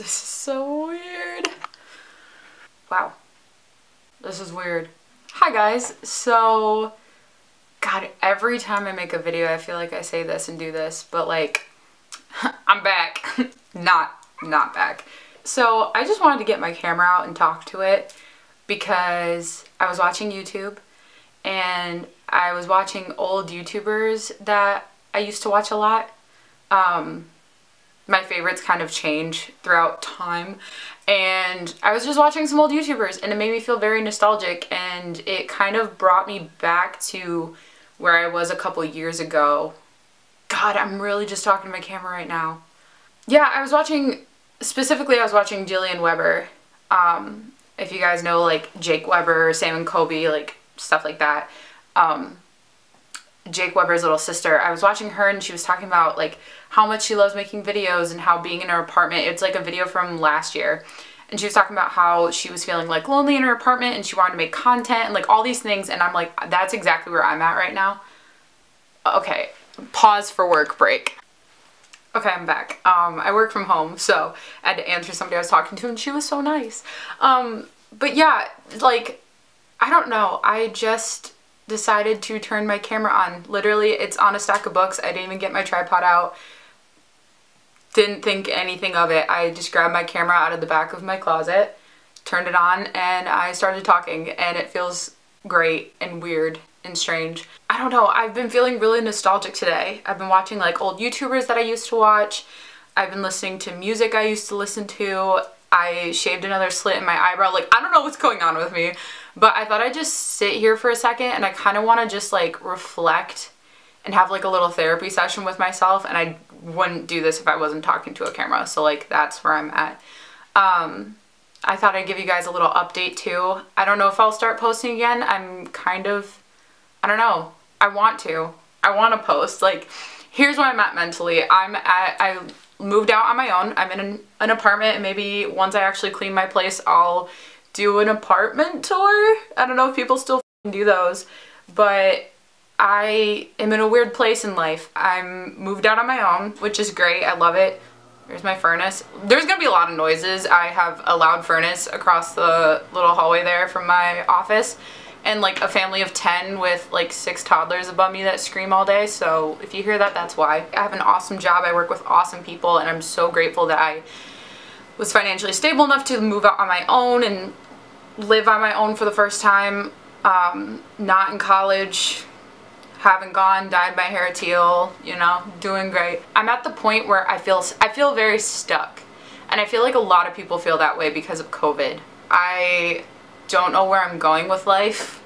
This is so weird. Wow. This is weird. Hi guys. So, God, every time I make a video I feel like I say this and do this, but like, I'm back. not back. So I just wanted to get my camera out and talk to it because I was watching YouTube and I was watching old YouTubers that I used to watch a lot. My favorites kind of change throughout time, and I was just watching some old YouTubers and it made me feel very nostalgic, and it kind of brought me back to where I was a couple years ago. God, I'm really just talking to my camera right now. Yeah, I was watching Jillian Weber. If you guys know, like, Jake Weber, Sam and Kobe, like, stuff like that. Jake Weber's little sister. I was watching her and she was talking about like how much she loves making videos and how being in her apartment, it's like a video from last year, and she was talking about how she was feeling like lonely in her apartment and she wanted to make content and like all these things, and I'm like, that's exactly where I'm at right now. Okay, pause for work break. Okay, I'm back. I work from home, so I had to answer somebody I was talking to and she was so nice. But yeah, like, I don't know, I just decided to turn my camera on. Literally, it's on a stack of books. I didn't even get my tripod out. Didn't think anything of it. I just grabbed my camera out of the back of my closet, turned it on, and I started talking, and it feels great and weird and strange. I don't know, I've been feeling really nostalgic today. I've been watching like old YouTubers that I used to watch. I've been listening to music I used to listen to. I shaved another slit in my eyebrow. Like, I don't know what's going on with me, but I thought I'd just sit here for a second, and I kind of want to just like reflect and have like a little therapy session with myself, and I wouldn't do this if I wasn't talking to a camera, so like that's where I'm at. I thought I'd give you guys a little update too. I don't know if I'll start posting again. I'm kind of, I don't know. I want to post. Like, here's where I'm at mentally. I moved out on my own. I'm in an apartment, and maybe once I actually clean my place, I'll do an apartment tour. I don't know if people still do those, but I am in a weird place in life. I'm moved out on my own, which is great. I love it. There's my furnace. There's gonna be a lot of noises. I have a loud furnace across the little hallway there from my office, and like a family of 10 with like 6 toddlers above me that scream all day. So if you hear that, that's why. I have an awesome job. I work with awesome people, and I'm so grateful that I was financially stable enough to move out on my own and live on my own for the first time. Not in college, haven't gone, dyed my hair teal, you know, doing great. I'm at the point where I feel very stuck, and I feel like a lot of people feel that way because of COVID. I don't know where I'm going with life.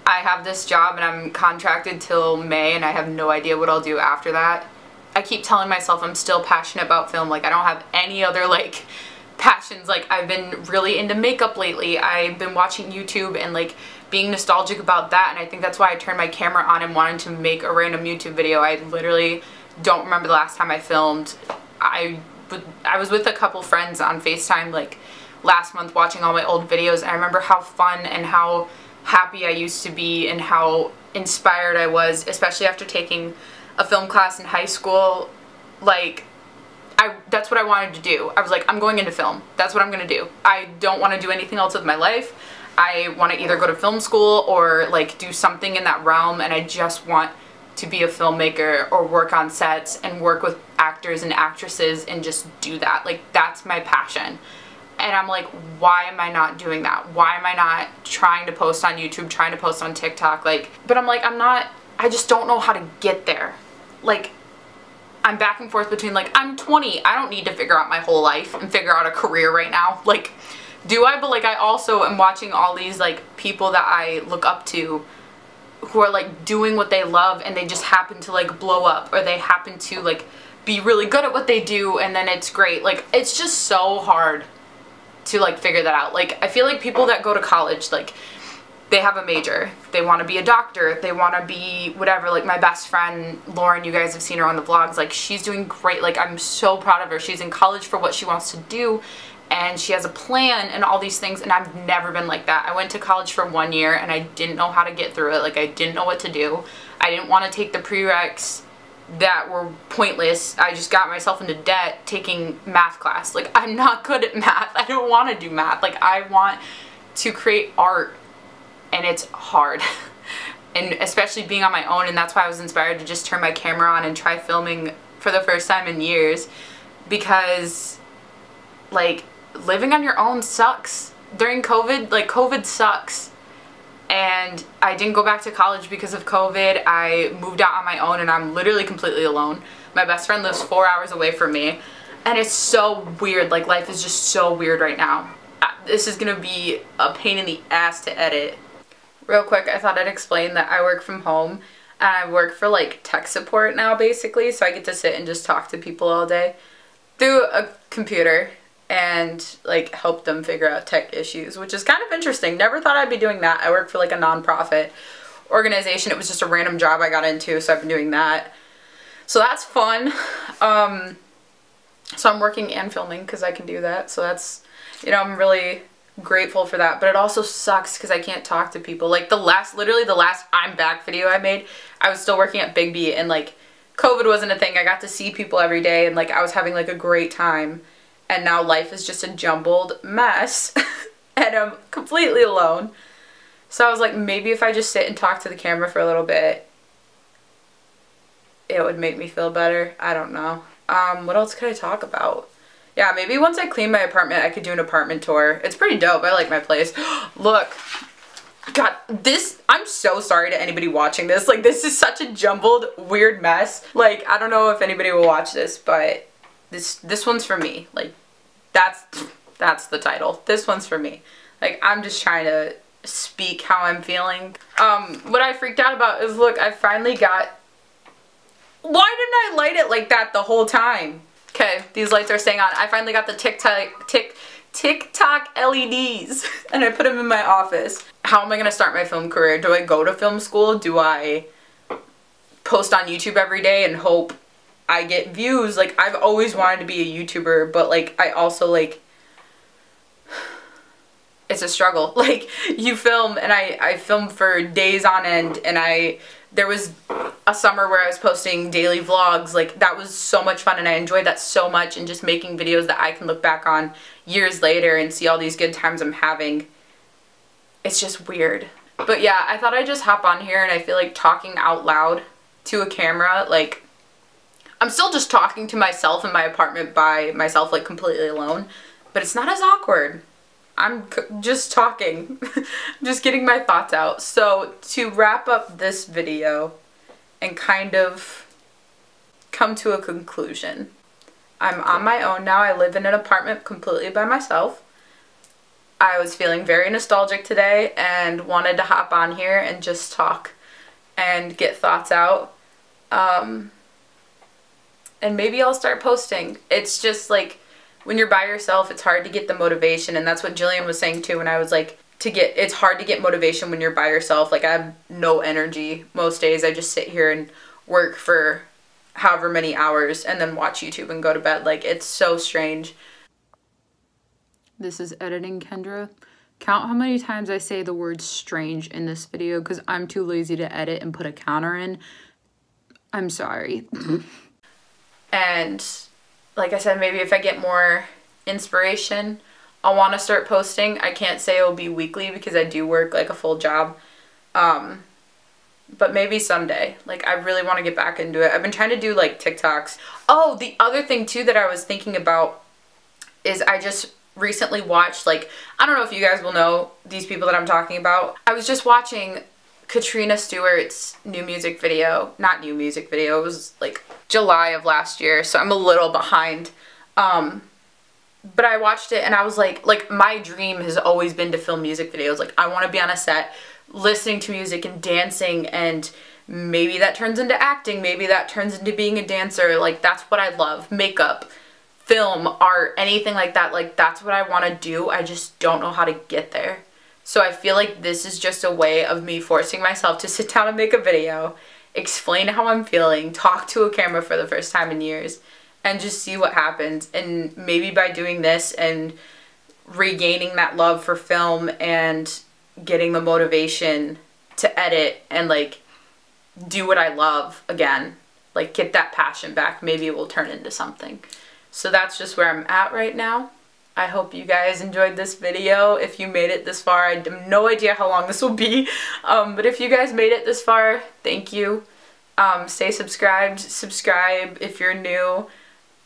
I have this job and I'm contracted till May, and I have no idea what I'll do after that. I keep telling myself I'm still passionate about film. Like, I don't have any other like passions. Like, I've been really into makeup lately. I've been watching YouTube and like being nostalgic about that, and I think that's why I turned my camera on and wanted to make a random YouTube video. I literally don't remember the last time I filmed. I was with a couple friends on FaceTime like last month watching all my old videos, and I remember how fun and how happy I used to be and how inspired I was, especially after taking a film class in high school. Like, that's what I wanted to do. I was like, I'm going into film. That's what I'm gonna do. I don't want to do anything else with my life. I want to either go to film school or like do something in that realm, and I just want to be a filmmaker or work on sets and work with actors and actresses and just do that. Like, that's my passion. And I'm like, why am I not doing that? Why am I not trying to post on YouTube, trying to post on TikTok? Like, but I'm like, I just don't know how to get there. Like, I'm back and forth between like, I'm 20, I don't need to figure out my whole life and figure out a career right now. Like, do I? But like, I also am watching all these like people that I look up to who are like doing what they love, and they just happen to like blow up, or they happen to like be really good at what they do, and then it's great. Like, it's just so hard to like figure that out. Like, I feel like people that go to college, like, they have a major, they want to be a doctor, they want to be whatever. Like, my best friend Lauren, you guys have seen her on the vlogs, like, she's doing great. Like, I'm so proud of her. She's in college for what she wants to do, and she has a plan and all these things, and I've never been like that. I went to college for 1 year and I didn't know how to get through it. Like, I didn't know what to do. I didn't want to take the prereqs that were pointless. I just got myself into debt taking math class. Like, I'm not good at math. I don't want to do math. Like, I want to create art, and it's hard. And especially being on my own, and that's why I was inspired to just turn my camera on and try filming for the first time in years, because like living on your own sucks. During COVID, like COVID sucks. And I didn't go back to college because of COVID. I moved out on my own and I'm literally completely alone. My best friend lives 4 hours away from me. And it's so weird. Like, life is just so weird right now. This is gonna be a pain in the ass to edit. Real quick, I thought I'd explain that I work from home and I work for like tech support now, basically. So I get to sit and just talk to people all day through a computer and like help them figure out tech issues, which is kind of interesting. Never thought I'd be doing that. I work for like a nonprofit organization. It was just a random job I got into, so I've been doing that. So that's fun. So I'm working and filming because I can do that. So that's, you know, I'm really grateful for that. But it also sucks because I can't talk to people. Like literally the last I'm Back video I made, I was still working at Bigbie and like COVID wasn't a thing. I got to see people every day and like I was having like a great time. And now life is just a jumbled mess and I'm completely alone. So I was like, maybe if I just sit and talk to the camera for a little bit, it would make me feel better. I don't know. What else could I talk about? Yeah, maybe once I clean my apartment, I could do an apartment tour. It's pretty dope. I like my place. Look. God, this, I'm so sorry to anybody watching this. Like, this is such a jumbled, weird mess. Like, I don't know if anybody will watch this, but this one's for me. Like, that's the title. This one's for me. Like, I'm just trying to speak how I'm feeling. What I freaked out about is, look, I finally got, why didn't I light it like that the whole time? Okay, these lights are staying on. I finally got the TikTok LEDs and I put them in my office. How am I gonna start my film career? Do I go to film school? Do I post on YouTube every day and hope I get views? Like, I've always wanted to be a YouTuber, but like I also like, it's a struggle. Like, you film, and I filmed for days on end, and there was a summer where I was posting daily vlogs. Like, that was so much fun and I enjoyed that so much, and just making videos that I can look back on years later and see all these good times I'm having. It's just weird. But yeah, I thought I'd just hop on here, and I feel like talking out loud to a camera, like, I'm still just talking to myself in my apartment by myself, like completely alone, but it's not as awkward. I'm just talking, just getting my thoughts out. So to wrap up this video and kind of come to a conclusion, I'm on my own now. I live in an apartment completely by myself. I was feeling very nostalgic today and wanted to hop on here and just talk and get thoughts out. And maybe I'll start posting. It's just like, when you're by yourself, it's hard to get the motivation, and that's what Jillian was saying too when I was like, it's hard to get motivation when you're by yourself. Like, I have no energy most days. I just sit here and work for however many hours and then watch YouTube and go to bed. Like, it's so strange. This is editing Kendra. Count how many times I say the word strange in this video because I'm too lazy to edit and put a counter in. I'm sorry. And like I said, maybe if I get more inspiration, I'll want to start posting. I can't say it will be weekly because I do work like a full job. But maybe someday. Like, I really want to get back into it. I've been trying to do like TikToks. Oh, the other thing too that I was thinking about is I just recently watched, like, I don't know if you guys will know these people that I'm talking about. I was just watching Katrina Stewart's new music video. Not new music video, it was like July of last year, so I'm a little behind. But I watched it and I was like my dream has always been to film music videos. Like, I want to be on a set listening to music and dancing, and maybe that turns into acting, maybe that turns into being a dancer. Like, that's what I love. Makeup, film, art, anything like that. Like, that's what I want to do. I just don't know how to get there. So I feel like this is just a way of me forcing myself to sit down and make a video, explain how I'm feeling, talk to a camera for the first time in years, and just see what happens. And maybe by doing this and regaining that love for film and getting the motivation to edit and like do what I love again, like get that passion back. Maybe it will turn into something. So that's just where I'm at right now. I hope you guys enjoyed this video. If you made it this far, I have no idea how long this will be, but if you guys made it this far, thank you. Stay subscribed, subscribe if you're new,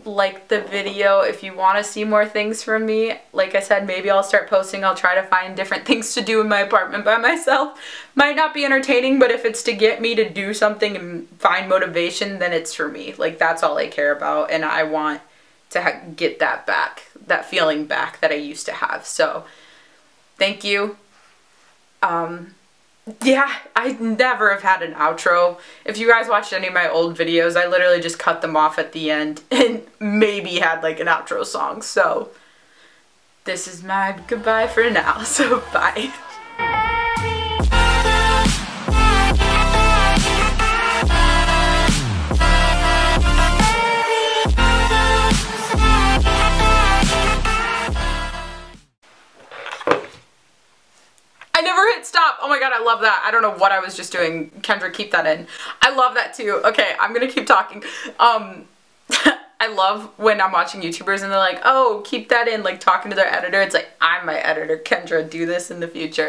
like the video if you want to see more things from me. Like I said, maybe I'll start posting. I'll try to find different things to do in my apartment by myself. Might not be entertaining, but if it's to get me to do something and find motivation, then it's for me. Like, that's all I care about, and I want to get that back, that feeling back that I used to have. So thank you. Yeah, I never have had an outro. If you guys watched any of my old videos, I literally just cut them off at the end and maybe had like an outro song. So this is my goodbye for now. So bye. I never hit stop. Oh my god, I love that. I don't know what I was just doing. Kendra, keep that in. I love that too. Okay, I'm gonna keep talking. I love when I'm watching YouTubers and they're like, oh, keep that in, like talking to their editor. It's like, I'm my editor. Kendra, do this in the future.